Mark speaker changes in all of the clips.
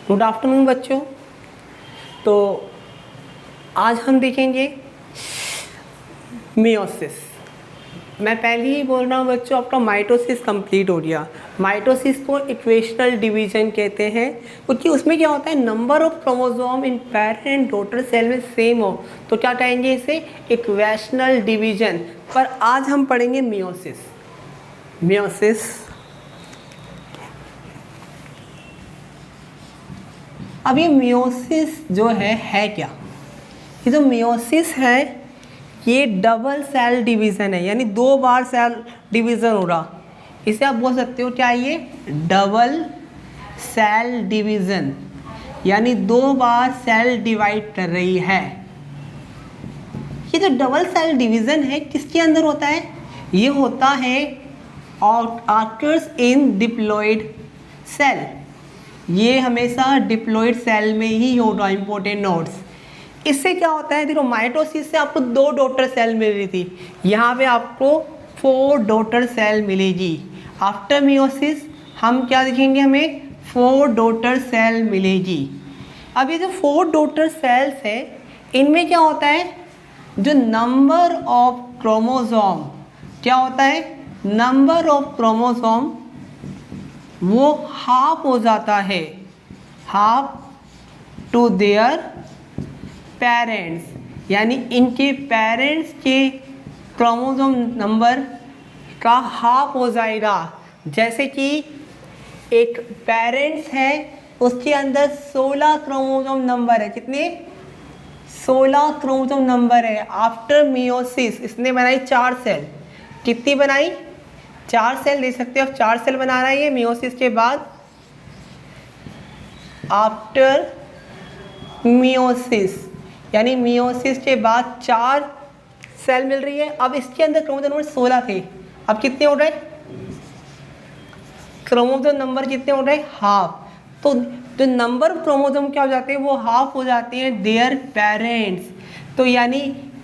Speaker 1: Good afternoon बच्चों। तो आज हम देखेंगे मियोसिस। मैं पहले ही बोल रहा हूँ बच्चों, आपका माइटोसिस कंप्लीट हो गया। माइटोसिस को इक्वेशनल डिवीजन कहते हैं, क्योंकि उसमें क्या होता है, number of chromosome in parent and daughter cell में सेम हो तो क्या कहेंगे इसे, इक्वेशनल डिवीजन। पर आज हम पढ़ेंगे मियोसिस। मियोसिस अब ये मियोसिस जो है क्या? ये जो मियोसिस है ये डबल सेल डिवीज़न है, यानी 2 बार सेल डिवीज़न हो रहा। इसे आप बोल सकते हो क्या, ये डबल सेल डिवीज़न, यानी 2 बार सेल डिवाइड कर रही है। ये जो डबल सेल डिवीज़न है किसके अंदर होता है? ये होता है ऑकर्स इन डिप्लॉइड सेल। ये हमेशा डिप्लॉइड सेल में ही होगा। इंपॉर्टेंट नोट्स, इससे क्या होता है, देखो माइटोसिस से आपको 2 डॉटर सेल मिल रही थी, यहाँ पे आपको 4 डॉटर सेल मिलेगी। आफ्टर मियोसिस हम क्या देखेंगे, हमें 4 डॉटर सेल मिलेगी। अब ये जो 4 डॉटर सेल्स है इनमें क्या होता है, जो नंबर ऑफ क्रोमोसोम क्या होता है, नंबर ऑफ क्रोमोसोम वो हाफ हो जाता है, हाफ टू देयर पेरेंट्स, यानी इनके पेरेंट्स के क्रोमोसोम नंबर का हाफ हो जाएगा। जैसे कि एक पेरेंट्स है उसके अंदर 16 क्रोमोसोम नंबर है, कितने, 16 क्रोमोसोम नंबर है। आफ्टर मियोसिस इसने बनाई 4 सेल, कितनी बनाई, 4 सेल दे सकते हो आप, 4 सेल बना रहा है ये मियोसिस के बाद। आफ्टर मियोसिस यानी मियोसिस के बाद 4 सेल मिल रही है। अब इसके अंदर क्रोमोसोम नंबर 16 थे, अब कितने हो रहे, क्रोमोसोम नंबर कितने हो रहे, हाफ। तो जो नंबर ऑफ क्रोमोसोम क्या हो जाते हैं, वो हाफ हो जाते हैं देयर पेरेंट्स। तो यानी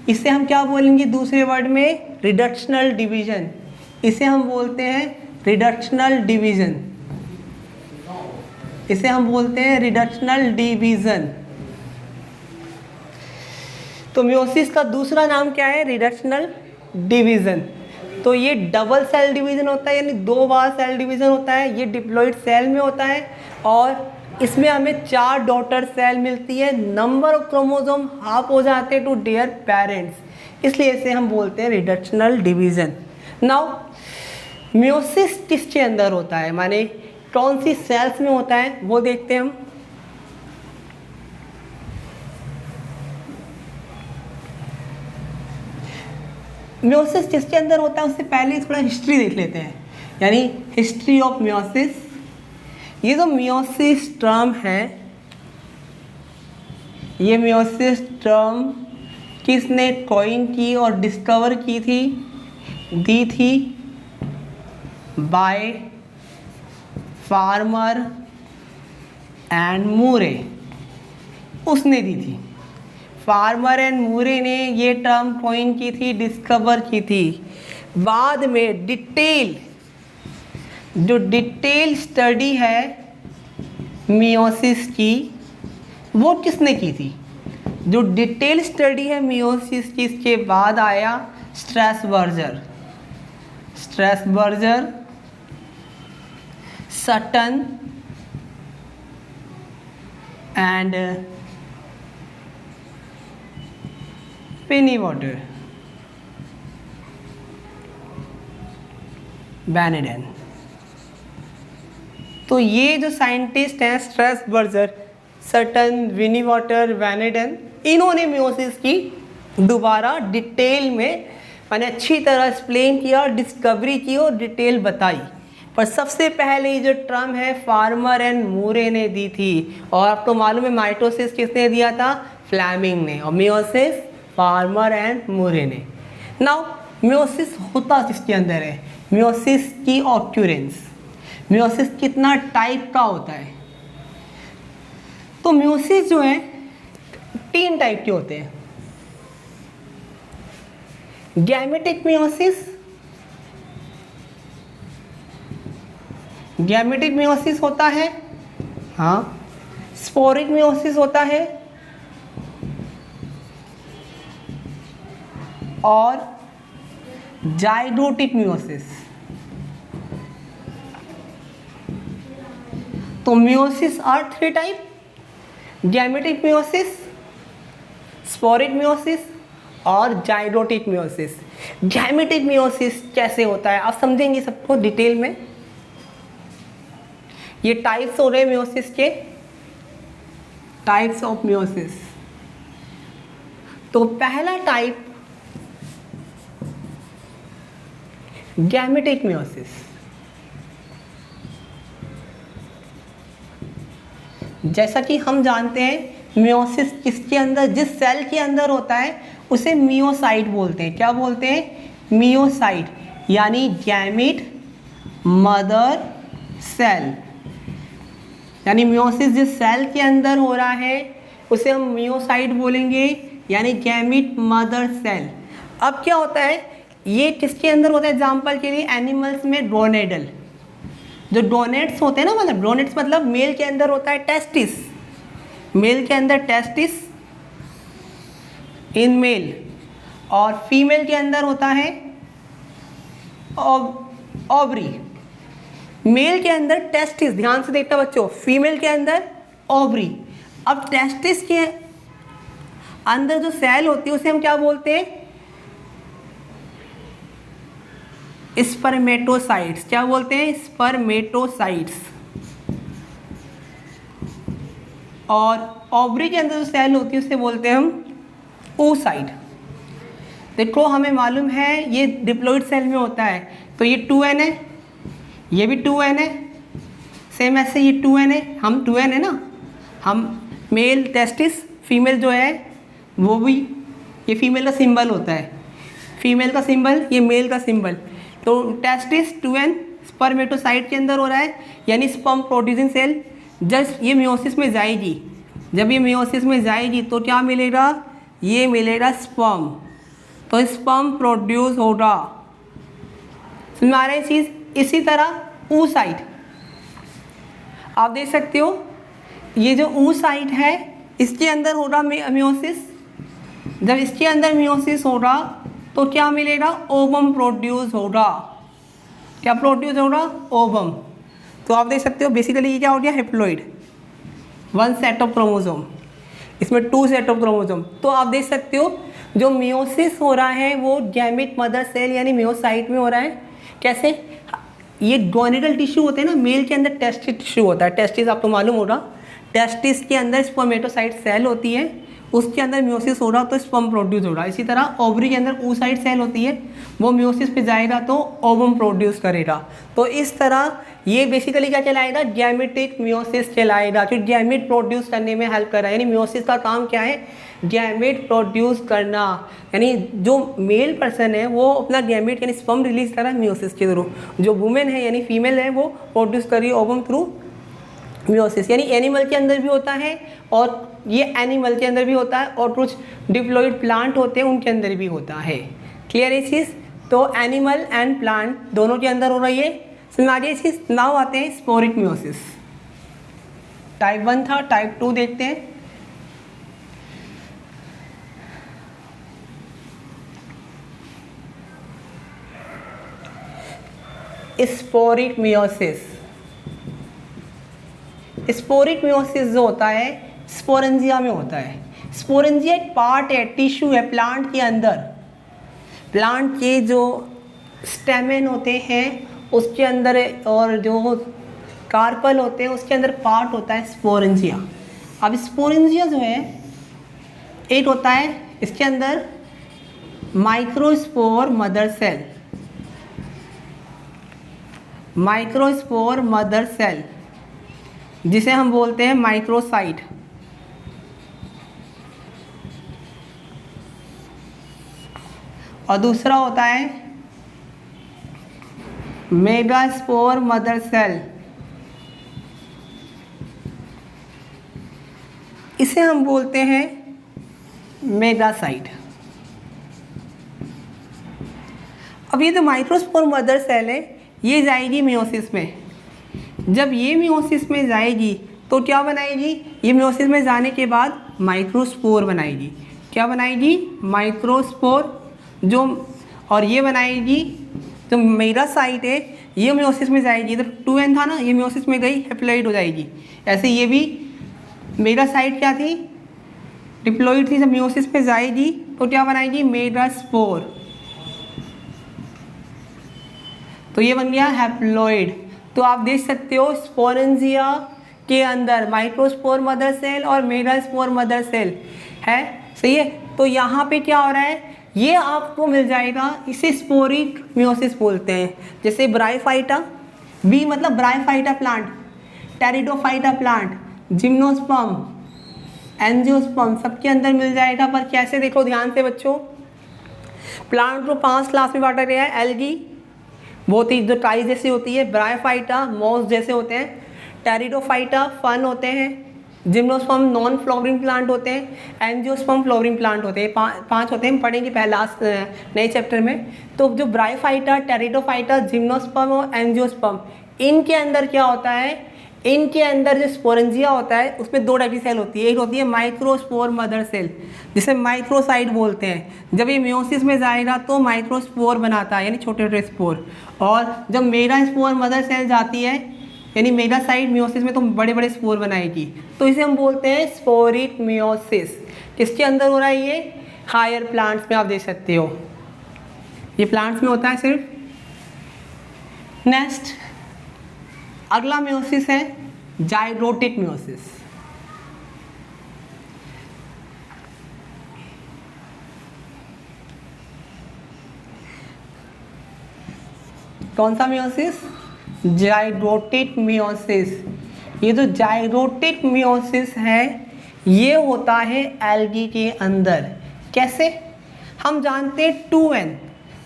Speaker 1: इसे हम क्या बोलेंगे दूसरे वर्ड में, रिडक्शनल डिवीजन। इसे हम बोलते हैं रिडक्शनल डिवीजन, इसे हम बोलते हैं रिडक्शनल डिवीजन। तो मियोसिस का दूसरा नाम क्या है, रिडक्शनल डिवीजन। तो ये डबल सेल डिवीजन होता है, यानी 2 बार सेल डिवीजन होता है। ये डिप्लॉइड सेल में होता है और इसमें हमें 4 डॉटर सेल मिलती है। नंबर ऑफ क्रोमोसोम हाफ हो जाते हैं टू देयर पेरेंट्स, इसलिए इसे हम बोलते हैं रिडक्शनल डिवीजन। नाउ मियोसिस किसके अंदर होता है, माने कौन सी सेल्स में होता है, वो देखते हैं हम। मियोसिस किसके अंदर होता है उससे पहले थोड़ा हिस्ट्री देख लेते हैं, यानी हिस्ट्री ऑफ मियोसिस। ये जो मियोसिस टर्म है, ये मियोसिस टर्म किसने कॉइन की और डिस्कवर की थी, दी थी बाय फार्मर एंड मूरे, उसने दी थी। फार्मर एंड मूरे ने ये टर्म कॉइन की थी, डिस्कवर की थी। बाद में जो डिटेल स्टडी है मियोसिस की, वो किसने की थी, जो डिटेल स्टडी है मियोसिस की, इसके बाद आया स्ट्रैसबर्गर, सटन एंड पेनीवाटर, बैनेडन। तो ये जो साइंटिस्ट हैं स्ट्रैसबर्गर, सटन, विनीवाटर, बैनेडन, इन्होंने मियोसिस की दोबारा डिटेल में मैंने अच्छी तरह एक्सप्लेन किया, डिस्कवरी की और डिटेल बताई। पर सबसे पहले ये जो टर्म है फार्मर एंड मूरे ने दी थी, और आपको मालूम है माइटोसिस किसने दिया था, फ्लेमिंग ने, और मियोसिस फार्मर एंड मूरे ने। नाउ मियोसिस होता किसके अंदर है, मियोसिस की ऑक्यूरेंस, मियोसिस कितना टाइप का होता है। तो मियोसिस जो है 3 टाइप के होते हैं। गैमेटिक मियोसिस, गैमेटिक मियोसिस होता है, हाँ स्पोरिक मियोसिस होता है और जाइगोटिक मियोसिस। तो meiosis are 3 type, gametic meiosis, sporic meiosis और जाइगोटिक मियोसिस। गैमेटिक मियोसिस कैसे होता है आप समझेंगे सबको डिटेल में। ये टाइप्स हो रहे मियोसिस के, टाइप्स ऑफ मियोसिस। तो पहला टाइप गैमेटिक मियोसिस। जैसा कि हम जानते हैं मियोसिस किसके अंदर, जिस सेल के अंदर होता है उसे मियोसाइट बोलते हैं। क्या बोलते हैं? मियोसाइट, यानी गैमेट मदर सेल। यानी मियोसिस जिस सेल के अंदर हो रहा है उसे हम मियोसाइट बोलेंगे, यानी गैमेट मदर सेल। अब क्या होता है, ये किसके अंदर होता है? एग्जाम्पल के लिए एनिमल्स में ड्रोनेडल, जो डोनेट्स होते हैं ना, मतलब डोनेट्स मतलब मेल के अंदर होता है टेस्टिस, मेल के अंदर टेस्टिस इन मेल, और फीमेल के अंदर होता है ओवरी। मेल के अंदर टेस्टिस, ध्यान से देखना बच्चों, फीमेल के अंदर ओवरी। अब टेस्टिस के अंदर जो सेल होती है उसे हम क्या बोलते हैं? स्पर्मेटोसाइट्स। क्या बोलते हैं? स्पर्मेटोसाइट्स। और ओवरी के अंदर जो सेल होती है उसे बोलते हैं हम oocyte। देखो हमें मालूम है ये डिप्लॉइड सेल में होता है, तो ये 2n है, ये भी 2n है, सेम ऐसे ये 2n है, हम 2n है ना, हम मेल टेस्टिस, फीमेल जो है वो भी, ये फीमेल का सिंबल होता है, फीमेल का सिंबल, ये मेल का सिंबल। तो टेस्टिस 2n स्पर्मेटोसाइट के अंदर हो रहा है, यानी स्पर्म प्रोड्यूसिंग सेल। जस्ट ये मियोसिस में जाएगी, जब ये मियोसिस में जाएगी तो क्या मिलेगा? ये मिलेगा स्पर्म, तो स्पर्म प्रोड्यूस होगा। समझ आ रहा है चीज़? इसी तरह oocyte, आप देख सकते हो ये जो oocyte है इसके अंदर होगा मियोसिस। जब इसके अंदर मियोसिस होगा तो क्या मिलेगा? ओवम प्रोड्यूस होगा। क्या प्रोड्यूस होगा? ओवम। तो आप देख सकते हो बेसिकली ये क्या हो गया? हैप्लॉइड, 1 सेट ऑफ क्रोमोसोम, इसमें 2 सेट ऑफ क्रोमोसोम। तो आप देख सकते हो जो मियोसिस हो रहा है वो गैमेट मदर सेल यानी मियोसाइट में हो रहा है। कैसे? ये गोनिडल टिश्यू होते हैं ना, मेल के अंदर टेस्टिस टिश्यू होता है, टेस्टिस आपको मालूम होगा, टेस्टिस के अंदर स्पर्मेटोसाइट सेल होती है, उसके अंदर मियोसिस हो रहा तो स्पर्म प्रोड्यूस हो रहा। इसी तरह ओवरी के अंदर oocyte सेल होती है, वो मियोसिस पे जाएगा तो ओवम प्रोड्यूस करेगा। तो इस तरह ये बेसिकली क्या कहलाएगा? गैमेटिक मियोसिस कहलाएगा, जो गैमेट प्रोड्यूस करने में हेल्प कर रहा है। यानी मियोसिस का काम क्या है? गैमेट प्रोड्यूस करना। यानी जो मेल पर्सन है वो अपना गैमेट यानी स्पर्म रिलीज कर रहा है मियोसिस के थ्रू, जो वुमेन है यानी फीमेल है वो प्रोड्यूस कर रही है ओवम थ्रू मियोसिस। यानी एनिमल के अंदर भी होता है, और ये एनिमल के अंदर भी होता है, और कुछ डिप्लॉइड प्लांट होते हैं उनके अंदर भी होता है। क्लियर है चीज़? तो एनिमल एंड प्लांट दोनों के अंदर हो रही है। समझ आ गई चीज़? नाउ आते हैं स्पोरिक मियोसिस। टाइप 1 था, टाइप 2 देखते हैं। Sporic meiosis. स्पोरिक मियोसिस जो होता है स्पोरेंजिया में होता है। स्पोरेंजिया एक पार्ट है, टिश्यू है प्लांट के अंदर। प्लांट के जो स्टेमेन होते हैं उसके अंदर, और जो कार्पल होते हैं उसके अंदर पार्ट होता है स्पोरेंजिया। अब स्पोरेंजिया जो है एक होता है, इसके अंदर microspore mother cell, microspore mother cell जिसे हम बोलते हैं माइक्रोसाइट। और दूसरा होता है मेगास्पोर मदर सेल, इसे हम बोलते हैं मेगासाइट। अब ये जो माइक्रोस्पोर मदर सेल है ये जाएगी मियोसिस में। जब ये मियोसिस में जाएगी तो क्या बनाएगी, ये मियोसिस में जाने के बाद माइक्रोस्पोर बनाएगी। क्या बनाएगी, माइक्रोस्पोर। जो और ये बनाएगी, तो मेरा साइट है ये मियोसिस में जाएगी, इधर 2n था ना, ये मियोसिस में गई हैप्लॉइड हो जाएगी। ऐसे ये भी मेरा साइट क्या थी, डिप्लॉइड थी, जब मियोसिस में जाएगी तो क्या बनाएगी, मेगास्पोर। तो ये बन गया हैप्लॉइड। तो आप देख सकते हो स्पोरेंजिया के अंदर माइक्रोस्पोर मदर सेल और मेगास्पोर मदर सेल है, सही है। तो यहाँ पे क्या हो रहा है, ये आपको मिल जाएगा, इसे स्पोरिक मियोसिस बोलते हैं। जैसे ब्राइफाइटा, बी मतलब bryophyta plant, pteridophyta plant, gymnosperm, angiosperm सबके अंदर मिल जाएगा। पर कैसे, देखो ध्यान से बच्चों, प्लांट को 5 क्लास में बांटा गया है। एल्गी बहुत ही जो टाई जैसी होती है, ब्रायोफाइटा मॉस जैसे होते हैं, टेरिडोफाइटा फन होते हैं, जिम्नोस्पर्म नॉन फ्लावरिंग प्लांट होते हैं, एंजियोस्पर्म फ्लावरिंग प्लांट होते हैं। 5 होते हैं, पढ़ेंगे पहला नए चैप्टर में। तो जो ब्रायोफाइटा, टेरिडोफाइटा, जिम्नोस्पर्म और एंजियोस्पर्म, इनके अंदर क्या होता है, इनके अंदर जो स्पोरेंजिया होता है उसमें 2 टाइप की सेल होती है। एक होती है माइक्रोस्पोर मदर सेल, जिसे माइक्रोसाइट बोलते हैं। जब ये मियोसिस में जाएगा तो माइक्रोस्पोर बनाता है, यानी छोटे छोटे स्पोर। और जब मेगास्पोर मदर सेल जाती है, यानी मेगासाइट मियोसिस में, तो बड़े बड़े स्पोर बनाएगी। तो इसे हम बोलते हैं स्पोरिक मियोसिस। किसके अंदर हो रहा है ये, हायर प्लांट्स में। आप देख सकते हो ये प्लांट्स में होता है सिर्फ। नेक्स्ट अगला मियोसिस है जाइगोटिक मियोसिस। कौन सा मियोसिस, जाइगोटिक मियोसिस। ये जो जाइगोटिक मियोसिस है ये होता है एल्गी के अंदर। कैसे, हम जानते हैं 2n,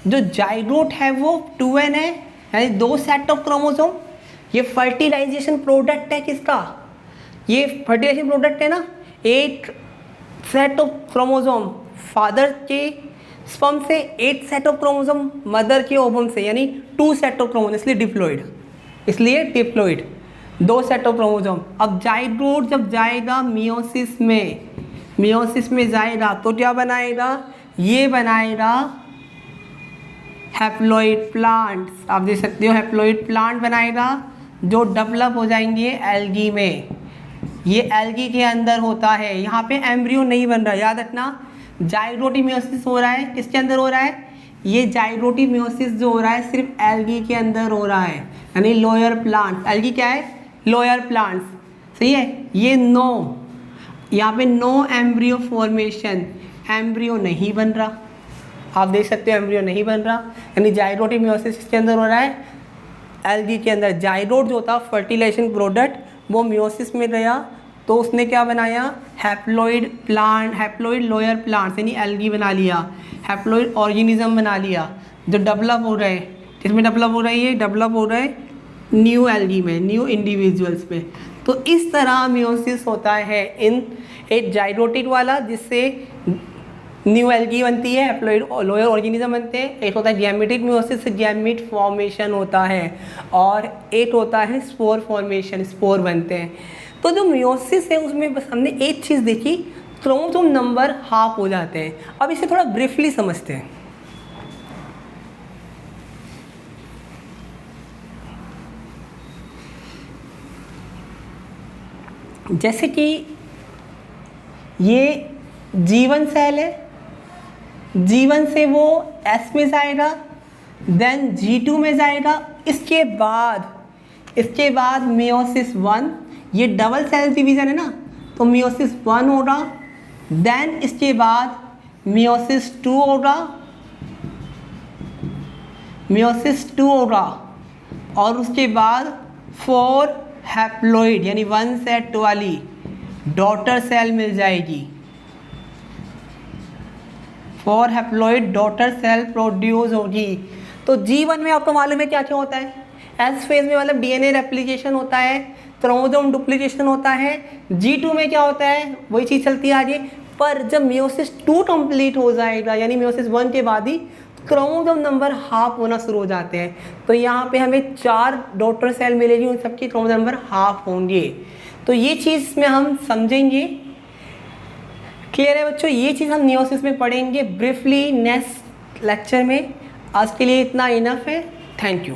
Speaker 1: जो जाइगोट है वो 2n है, यानी 2 सेट ऑफ क्रोमोसोम। ये फर्टिलाइजेशन प्रोडक्ट है किसका, ये फर्टिलाइजेशन प्रोडक्ट है ना। 8 सेट ऑफ क्रोमोसोम फादर के स्पर्म से, 8 सेट ऑफ क्रोमोसोम मदर के ओवम से, यानी 2 सेट ऑफ क्रोमोसोम, इसलिए डिप्लॉइड, इसलिए डिप्लॉइड 2 सेट ऑफ क्रोमोसोम। अब जाइगोट जब जाएगा मियोसिस में जाएगा तो क्या बनाएगा, ये बनाएगा हैप्लॉइड प्लांट्स। आप देख सकते हो हैप्लॉइड प्लांट बनाएगा जो डेवलप हो जाएंगे एल्गी में। ये एल्गी के अंदर होता है, यहाँ पे एम्ब्रियो नहीं बन रहा, याद रखना। जाइगोटिक मियोसिस हो रहा है, किसके अंदर हो रहा है, ये जाइगोटिक मियोसिस जो हो रहा है सिर्फ एल्गी के अंदर हो रहा है, यानी लोअर प्लांट्स। एल्गी क्या है, लोअर प्लांट्स, सही है। ये नो, यहाँ पे नो एम्ब्रियो फॉर्मेशन, एम्ब्रियो नहीं बन रहा। आप देख सकते हो एम्ब्रियो नहीं बन रहा, यानी जाइगोटिक मियोसिस किसके अंदर हो रहा है, एल्गी के अंदर। जाइगोट जो था फर्टिलाइजेशन प्रोडक्ट, वो मियोसिस में गया तो उसने क्या बनाया, haploid plant, haploid lower plants, यानी एल्गी बना लिया, हैप्लॉइड ऑर्गेनिज्म बना लिया जो डेवलप हो रहे हैं। किसमें डेवलप हो रही है, डेवलप हो रहे हैं न्यू एल्गी में, न्यू इंडिविजुअल्स में। तो इस तरह मियोसिस होता है इन एक जाइगोटिक वाला, जिससे न्यू एल्गी बनती है, हैप्लॉइड लोअर ऑर्गेनिज्म बनते हैं। एक होता है गैमेटिक मियोसिस, गैमेट फॉर्मेशन होता है, और एक होता है स्पोर फॉर्मेशन, स्पोर बनते हैं। तो जो मियोसिस है उसमें बस हमने एक चीज़ देखी, क्रोमोसोम नंबर हाफ हो जाते हैं। अब इसे थोड़ा ब्रीफली समझते हैं। जैसे कि ये जीवन सेल है, जीवन से वो S में जाएगा, देन G2 में जाएगा। इसके बाद मियोसिस 1, ये डबल सेल डिवीज़न है ना, तो मियोसिस 1 होगा। देन इसके बाद मियोसिस 2 होगा, और उसके बाद 4 हैप्लॉइड यानी 1 सेट वाली डॉटर सेल मिल जाएगी। 4 हैप्लॉइड डॉटर सेल प्रोड्यूस होगी। तो G1 में आपको मालूम है क्या क्या होता है, एस फेज में मतलब डीएनए रेप्लिकेशन होता है, क्रोमोसोम डुप्लीकेशन होता है। G2 में क्या होता है, वही चीज़ चलती है आगे। पर जब मियोसिस 2 कंप्लीट हो जाएगा, यानी मियोसिस 1 के बाद ही क्रोमोसोम नंबर हाफ होना शुरू हो जाते हैं। तो यहाँ पे हमें 4 डॉटर सेल मिलेगी, उन सबकी क्रोमोसोम नंबर हाफ होंगे। तो ये चीज़ में हम समझेंगे। क्लियर है बच्चों, ये चीज़ हम मियोसिस में पढ़ेंगे ब्रीफली नेक्स्ट लेक्चर में। आज के लिए इतना इनफ है। Thank you.